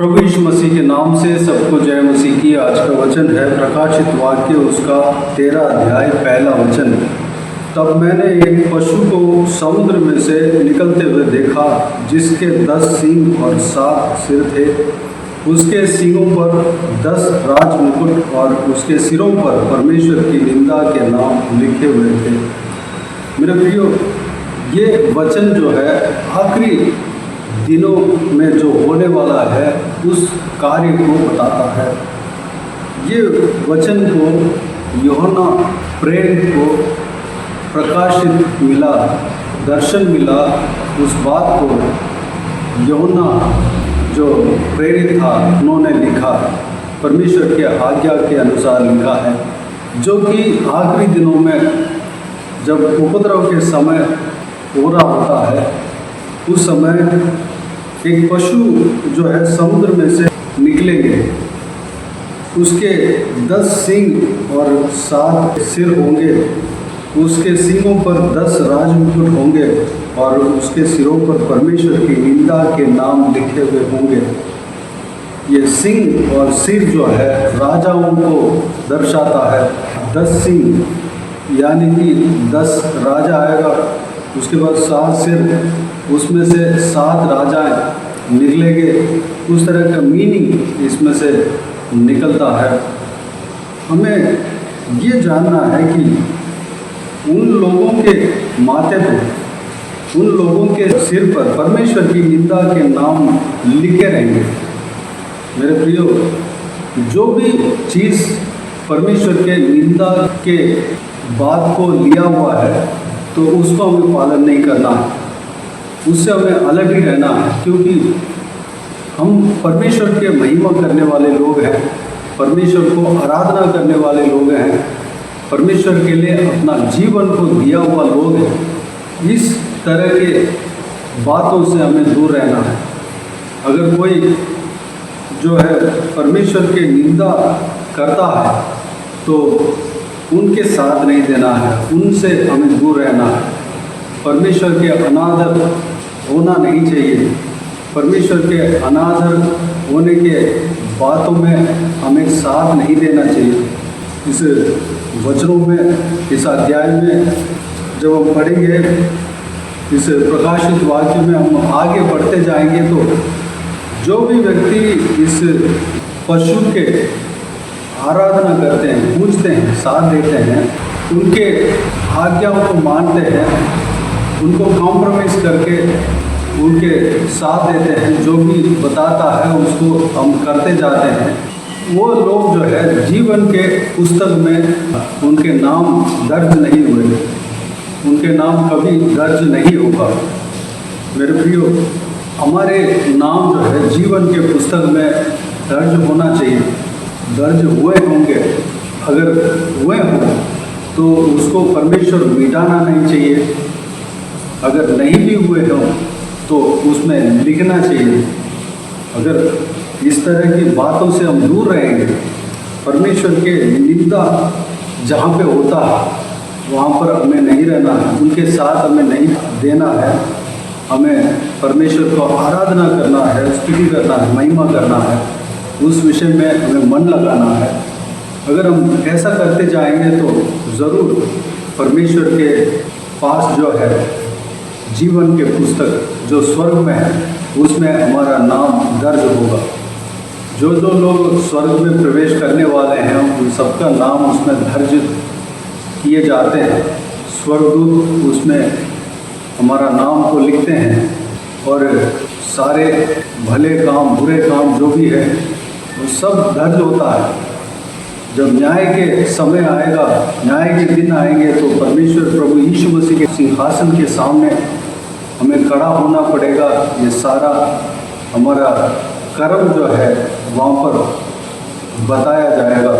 प्रभु यीशु मसीह के नाम से सबको जय मसीह की। आज का वचन है प्रकाशित वाक्य उसका 13 अध्याय पहला वचन। तब मैंने एक पशु को समुद्र में से निकलते हुए देखा, जिसके 10 सींग और 7 सिर थे। उसके सींगों पर 10 राज मुकुट और उसके सिरों पर परमेश्वर की निंदा के नाम लिखे हुए थे। मेरे प्रियो, ये वचन जो है आखिरी दिनों में जो होने वाला है उस कार्य को बताता है। ये वचन को यूहन्ना प्रेरित को प्रकाशित मिला, दर्शन मिला। उस बात को यूहन्ना जो प्रेरित था उन्होंने लिखा, परमेश्वर के आज्ञा के अनुसार लिखा है, जो कि आखिरी दिनों में जब उपद्रव के समय हो रहा होता है, उस समय एक पशु जो है समुद्र में से निकलेंगे। उसके 10 सींग और 7 सिर होंगे। उसके सींगों पर 10 राजमुकुट होंगे और उसके सिरों पर परमेश्वर की निंदा के नाम लिखे हुए होंगे। ये सींग और सिर जो है राजाओं को दर्शाता है। 10 सींग यानी कि 10 राजा आएगा, उसके बाद 7 सिर, उसमें से 7 राजाएं निकलेंगे। उस तरह का मीनिंग इसमें से निकलता है। हमें ये जानना है कि उन लोगों के माथे पर, उन लोगों के सिर पर परमेश्वर की निंदा के नाम लिखे रहेंगे। मेरे प्रियो, जो भी चीज़ परमेश्वर के निंदा के बात को लिया हुआ है तो उसको हमें पालन नहीं करना है, उससे हमें अलग ही रहना है, क्योंकि हम परमेश्वर के महिमा करने वाले लोग हैं, परमेश्वर को आराधना करने वाले लोग हैं, परमेश्वर के लिए अपना जीवन को दिया हुआ लोग हैं। इस तरह के बातों से हमें दूर रहना है। अगर कोई जो है परमेश्वर के निंदा करता है तो उनके साथ नहीं देना है, उनसे हमें दूर रहना है। परमेश्वर के अनादर होना नहीं चाहिए। परमेश्वर के अनादर होने के बातों में हमें साथ नहीं देना चाहिए। इस वचनों में, इस अध्याय में जब हम पढ़ेंगे, इस प्रकाशित वाक्य में हम आगे बढ़ते जाएंगे, तो जो भी व्यक्ति इस पशु के आराधना करते हैं, पूजते हैं, साथ देते हैं, उनके आज्ञाओं को मानते हैं, उनको कॉम्प्रोमाइज़ करके उनके साथ देते हैं, जो भी बताता है उसको हम करते जाते हैं, वो लोग जो है जीवन के पुस्तक में उनके नाम दर्ज नहीं हुए, उनके नाम कभी दर्ज नहीं होगा। मेरे प्रियो, हमारे नाम जो है जीवन के पुस्तक में दर्ज होना चाहिए। दर्ज हुए होंगे, अगर हुए हों तो उसको परमेश्वर मिटाना नहीं चाहिए। अगर नहीं भी हुए हों तो उसमें लिखना चाहिए। अगर इस तरह की बातों से हम दूर रहेंगे, परमेश्वर के निंदा जहाँ पे होता है वहाँ पर हमें नहीं रहना है, उनके साथ हमें नहीं देना है। हमें परमेश्वर को आराधना करना है, स्तुति करना है, महिमा करना है, उस विषय में हमें मन लगाना है। अगर हम ऐसा करते जाएंगे तो ज़रूर परमेश्वर के पास जो है जीवन के पुस्तक जो स्वर्ग में है उसमें हमारा नाम दर्ज होगा। जो लोग स्वर्ग में प्रवेश करने वाले हैं उन सबका नाम उसमें दर्ज किए जाते हैं। स्वर्गदूत उसमें हमारा नाम को लिखते हैं और सारे भले काम, बुरे काम जो भी है वो सब दर्ज होता है। जब न्याय के समय आएगा, न्याय के दिन आएंगे, तो परमेश्वर प्रभु यीशु मसीह के सिंहासन के सामने हमें खड़ा होना पड़ेगा। ये सारा हमारा कर्म जो है वहाँ पर बताया जाएगा।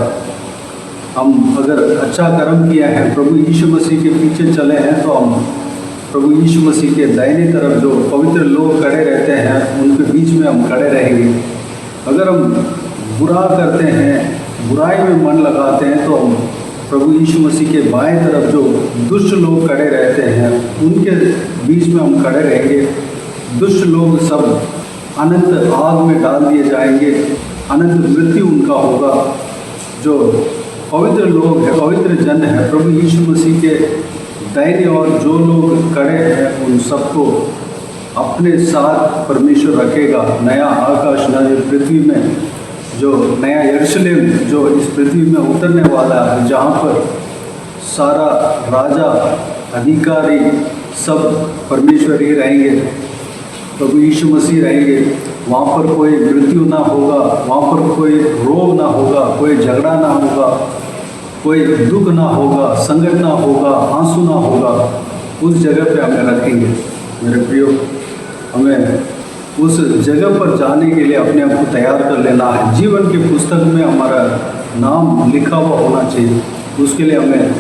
हम अगर अच्छा कर्म किया है, प्रभु यीशु मसीह के पीछे चले हैं, तो हम प्रभु यीशु मसीह के दाहिनी तरफ जो पवित्र लोग खड़े रहते हैं उनके बीच में हम खड़े रहेंगे। अगर हम बुरा करते हैं, बुराई में मन लगाते हैं, तो हम प्रभु यीशु मसीह के बाएं तरफ जो दुष्ट लोग खड़े रहते हैं उनके बीच में हम खड़े रहेंगे। दुष्ट लोग सब अनंत आग में डाल दिए जाएंगे, अनंत मृत्यु उनका होगा। जो पवित्र लोग हैं, पवित्र जन है, प्रभु यीशु मसीह के दाहिने और जो लोग खड़े हैं उन सबको अपने साथ परमेश्वर रखेगा। नया आकाश नई पृथ्वी में, जो नया यरूशलेम जो इस पृथ्वी में उतरने वाला है, जहाँ पर सारा राजा अधिकारी सब परमेश्वर ही रहेंगे, प्रभु यीशु मसीह रहेंगे। वहाँ पर कोई मृत्यु ना होगा, वहाँ पर कोई रोग ना होगा, कोई झगड़ा ना होगा, कोई दुख ना होगा, संकट ना होगा, आंसू ना होगा। उस जगह पे हमें रखेंगे। मेरे प्रियो, हमें उस जगह पर जाने के लिए अपने आप को तैयार कर लेना है। जीवन की पुस्तक में हमारा नाम लिखा हुआ होना चाहिए। उसके लिए हमें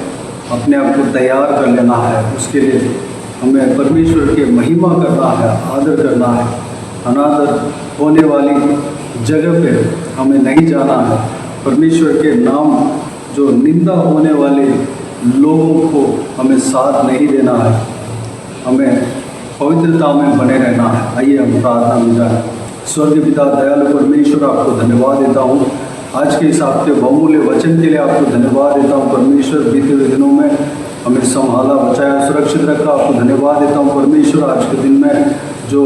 अपने आप को तैयार कर लेना है। उसके लिए हमें परमेश्वर की महिमा करना है, आदर करना है। अनादर होने वाली जगह पे हमें नहीं जाना है। परमेश्वर के नाम जो निंदा होने वाले लोगों को हमें साथ नहीं देना है। हमें पवित्रता में बने रहना है। आइए हम प्रार्थना में जाएं। स्वर्गीय पिता दयालु परमेश्वर, आपको धन्यवाद देता हूँ आज के इस आपके बहुमूल्य वचन के लिए। आपको धन्यवाद देता हूँ परमेश्वर, बीते हुए दिनों में हमें संभाला, बचाया, सुरक्षित रखा। आपको धन्यवाद देता हूँ परमेश्वर, आज के दिन में जो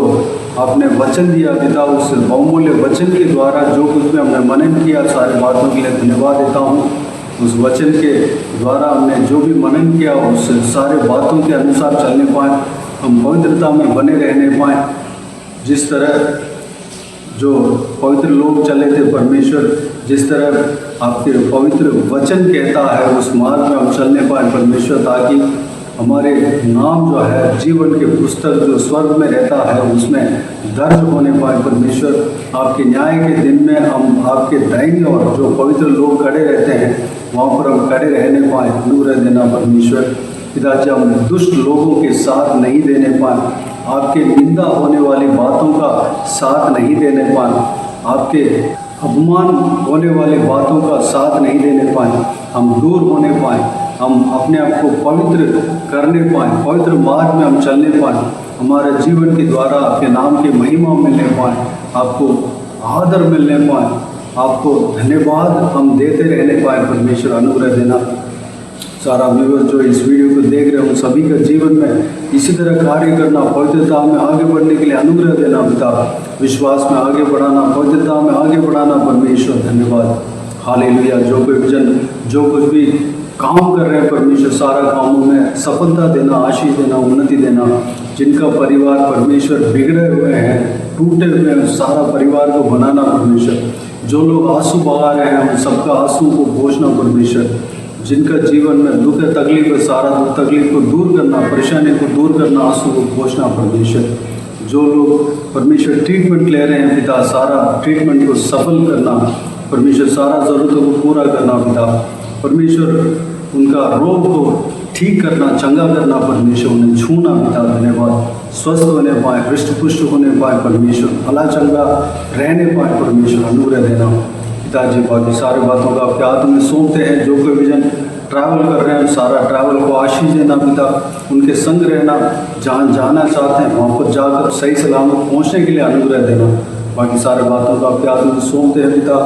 आपने वचन दिया पिता, उस बहुमूल्य वचन के द्वारा जो कुछ भी हमने मनन किया, सारी बातों के लिए धन्यवाद देता हूँ। उस वचन के द्वारा हमने जो भी मनन किया, उस सारे बातों के अनुसार चलने पाएँ, हम पवित्रता में बने रहने पाएँ। जिस तरह जो पवित्र लोग चले थे परमेश्वर, जिस तरह आपके पवित्र वचन कहता है, उस मार्ग में हम चलने पाएँ परमेश्वर, ताकि हमारे नाम जो है जीवन के पुस्तक जो स्वर्ग में रहता है उसमें दर्ज होने पाए परमेश्वर। आपके न्याय के दिन में हम आपके दाहिने और जो पवित्र लोग खड़े रहते हैं वहाँ पर हम खड़े रहने पाएँ। अनुग्रह देना परमेश्वर। पिताजी, हम दुष्ट लोगों के साथ नहीं देने पाएँ, आपके निंदा होने वाली बातों का साथ नहीं देने पाएँ, आपके अपमान होने वाली बातों का साथ नहीं देने पाएँ। हम दूर होने पाएँ, हम अपने आप को पवित्र करने पाएँ, पवित्र मार्ग में हम चलने पाएँ, हमारे जीवन के द्वारा आपके नाम की महिमा मिलने पाएँ, आपको आदर मिलने पाएँ, आपको धन्यवाद हम देते रहने पाएँ परमेश्वर। अनुग्रह देना। सारा व्यूअर जो इस वीडियो को देख रहे हो सभी का जीवन में इसी तरह कार्य करना, पवित्रता में आगे बढ़ने के लिए अनुग्रह देना पिता, विश्वास में आगे बढ़ाना, पवित्रता में आगे बढ़ाना परमेश्वर। धन्यवाद। हालेलुया। जो कोई विजन, जो कुछ भी काम कर रहे हैं परमेश्वर, सारा कामों में सफलता देना, आशीष देना, उन्नति देना। जिनका परिवार परमेश्वर बिगड़े हुए हैं, टूटे हुए हैं, सारा परिवार को बनाना परमेश्वर। जो लोग आंसू बहा रहे हैं उन सबका आंसू को पोंछना परमेश्वर। जिनका जीवन में दुख है, तकलीफ है, सारा दुख तकलीफ को दूर करना, परेशानी को दूर करना, आंसू को पोंछना परमेश्वर। जो लोग परमेश्वर ट्रीटमेंट ले रहे हैं पिता, सारा ट्रीटमेंट को सफल करना परमेश्वर, सारा ज़रूरतों को पूरा करना पिता परमेश्वर। उनका रोग को ठीक करना, चंगा करना परमेश्वर, उन्हें छूना पिता। धन्यवाद। स्वस्थ होने पाए, हृष्ट पुष्ट होने पाए परमेश्वर, भला चंगा रहने पाए परमेश्वर। अनुग्रह देना पिताजी। बाकी सारे बातों का आपके हाथ में सौंपते हैं। जो कोई विजन ट्रैवल कर रहे हैं सारा ट्रैवल को आशीष देना पिता, उनके संग रहना, जहाँ जाना चाहते हैं वहाँ पर जाकर सही सलामत पहुँचने के लिए अनुग्रह देना। बाकी सारे बातों का आपके हाथ में सौंपते हैं पिता।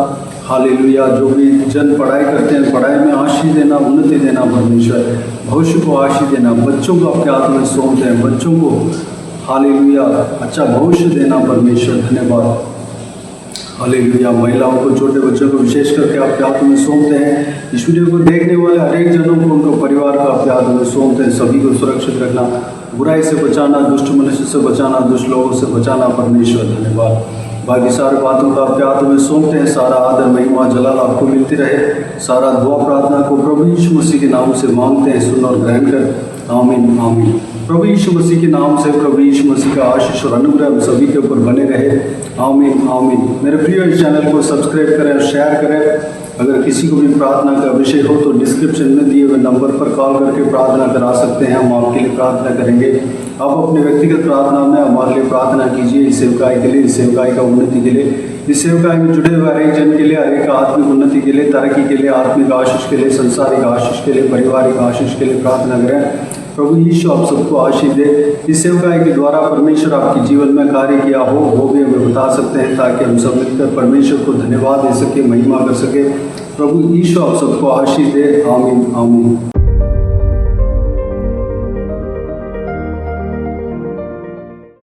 हालेलुया। जो भी जन पढ़ाई करते हैं, पढ़ाई में आशीष देना, उन्नति देना परमेश्वर, भविष्य को आशीष देना। बच्चों को आपके हाथ में सौंपते हैं, बच्चों को हालेलुया अच्छा भविष्य देना परमेश्वर। धन्यवाद। हालेलुया। महिलाओं को, छोटे बच्चों को विशेष करके आपके हाथ में सौंपते हैं। इस वीडियो को देखने वाले हर एक जनों को, उनको परिवार को आपके हाथ में सौंपते हैं। सभी को सुरक्षित रखना, बुराई से बचाना, दुष्ट मनुष्य से बचाना, दुष्ट लोगों से बचाना परमेश्वर। धन्यवाद। बाकी सारे बातों का आपके हाथ में सौंपते हैं। सारा आदर, महिमा, जलाल आपको मिलती रहे। सारा दुआ प्रार्थना को प्रभु यीशु मसीह के नाम से मांगते हैं, सुन और ग्रहण कर। आमीन आमीन। प्रभु यीशु मसीह के नाम से प्रभु यीशु मसीह का आशीष और अनुग्रह हम सभी के ऊपर बने रहे। आमीन आमीन। मेरे प्रिय, इस चैनल को सब्सक्राइब करें और शेयर करें। अगर किसी को भी प्रार्थना का विषय हो तो डिस्क्रिप्शन में दिए हुए नंबर पर कॉल करके प्रार्थना करा सकते हैं। हम आपके लिए प्रार्थना करेंगे। आप अपने व्यक्तिगत प्रार्थना में हमारे लिए प्रार्थना कीजिए, इस सेवकाई के लिए, इस सेवकाई का उन्नति के लिए, इस सेवकाई में जुड़े हुए हर एक जन के लिए, हर एक आत्मिक उन्नति के लिए, तरक्की के लिए, आत्मिक आशीष के लिए, संसारिक आशीष के लिए, पारिवारिक आशीष के लिए प्रार्थना करें। प्रभु यीशु आप सबको आशीष दे। इस सेवकाई के द्वारा परमेश्वर आपके जीवन में कार्य किया हो वो भी हमें बता सकते हैं, ताकि हम सब मिलकर परमेश्वर को धन्यवाद दे सके, महिमा कर सके। प्रभु यीशु आप सबको आशीष दे। आमीन आमीन।